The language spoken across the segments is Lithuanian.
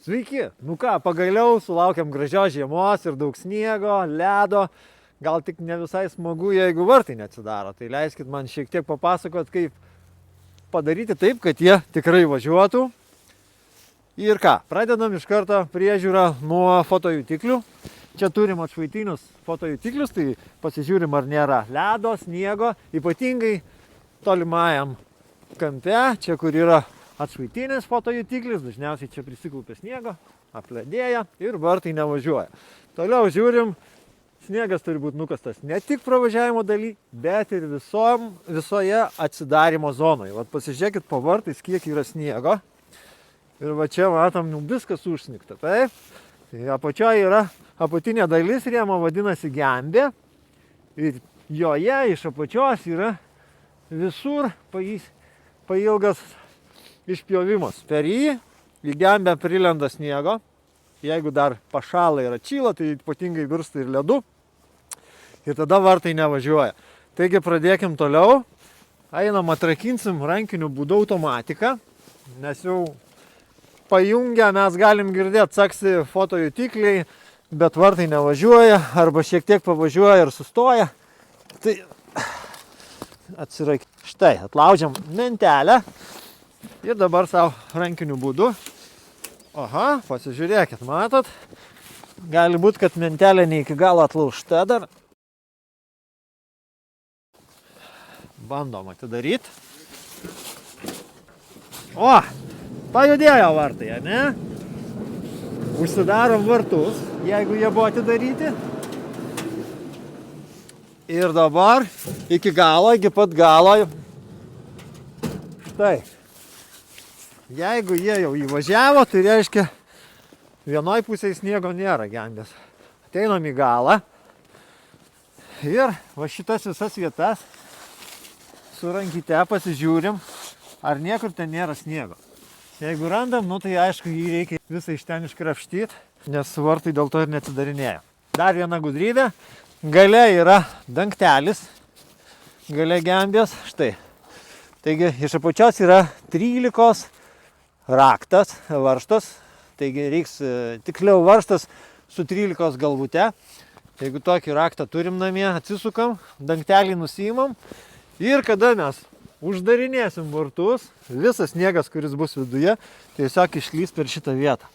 Sveiki, nu ką, pagaliau sulaukėm gražios žiemos ir daug sniego, ledo. Gal tik ne visai smagu, jeigu vartai neatsidaro. Tai leiskit man šiek tiek papasakot, kaip padaryti taip, kad jie tikrai važiuotų. Ir ką, pradedam iš karto priežiūrą nuo fotojutiklių. Čia turim atšvaitinius fotojutiklius, tai pasižiūrim, ar nėra ledo, sniego, ypatingai tolimajam kampe, čia kur yra atšvaitinis fotojutiklis, dažniausiai čia prisikaupia sniego, apledėja ir vartai nevažiuoja. Toliau žiūrim, sniegas turi būti nukastas ne tik pravažiavimo daly, bet ir visoje atsidarimo zonoje. Vat pasižiūrėkit po vartais, kiek yra sniego. Ir va čia matom, viskas užsnigta, taip? Tai apačioje yra apatinė dalis rėmo, vadinasi gembė. Ir joje iš apačios yra visur pailgas išpjovimas. Per jį į gembę prilenda sniego. Jeigu dar pašala ir atšyla, tai ypatingai virsta ir ledu. Ir tada vartai nevažiuoja. Taigi pradėkim toliau. Einam atrakinsim rankiniu būdu automatiką. Nes jau pajungę mes galim girdėti, caksi fotojutikliai, bet vartai nevažiuoja arba šiek tiek pavažiuoja ir sustoja. Tai atsiraik. Štai, atlaužiam mentelę ir dabar savo rankiniu būdu. Aha, pasižiūrėkit, matot? Gali būti, kad mentelė ne iki galo atlaužta dar. Bandom atidaryti. O, pajudėjo vartai, ne? Užsidarom vartus, jeigu jie buvo atidaryti. Ir dabar iki galo, iki pat galo. Štai. Jeigu jie jau įvažiavo, tai reiškia, vienoj pusėje sniego nėra gembės. Ateinam į galą. Ir va šitas visas vietas su rankyte pasižiūrim, ar niekur ten nėra sniego. Jeigu randam, nu tai aišku, jį reikia visą iš ten iškrapštyti, nes vartai dėl to ir neatsidarinėja. Dar viena gudrybė. Gale yra dangtelis. Gale gembės. Štai. Taigi iš apačios yra 13 raktas, varžtas. Taigi reiks tiksliau varžtas su 13 galvute. Jeigu tokį raktą turim namie, atsisukam, dangtelį nusiimam. Ir kada mes uždarinėsim vartus, visas sniegas, kuris bus viduje, tiesiog išlys per šitą vietą.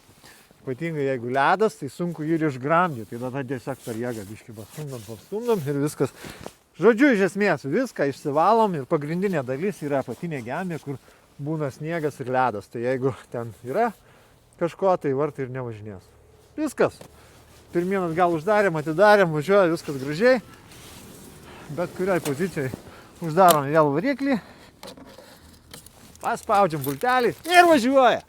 Ypatingai jeigu ledas, tai sunku jį ir išgramdyti. Tai tada tiesiog per jėgą biškį pastumdam ir viskas. Žodžiu, iš esmės viską išsivalom ir pagrindinė dalis yra apatinė gembė, kur būna sniegas ir ledas. Tai jeigu ten yra kažko, tai vartai ir nevažinės. Viskas. Pirmien atgal uždarėm, atidarėm, važiuoja viskas gražiai. Bet kurioj pozicijai uždarom vėl variklį, paspaudžiam pultelį ir važiuoja.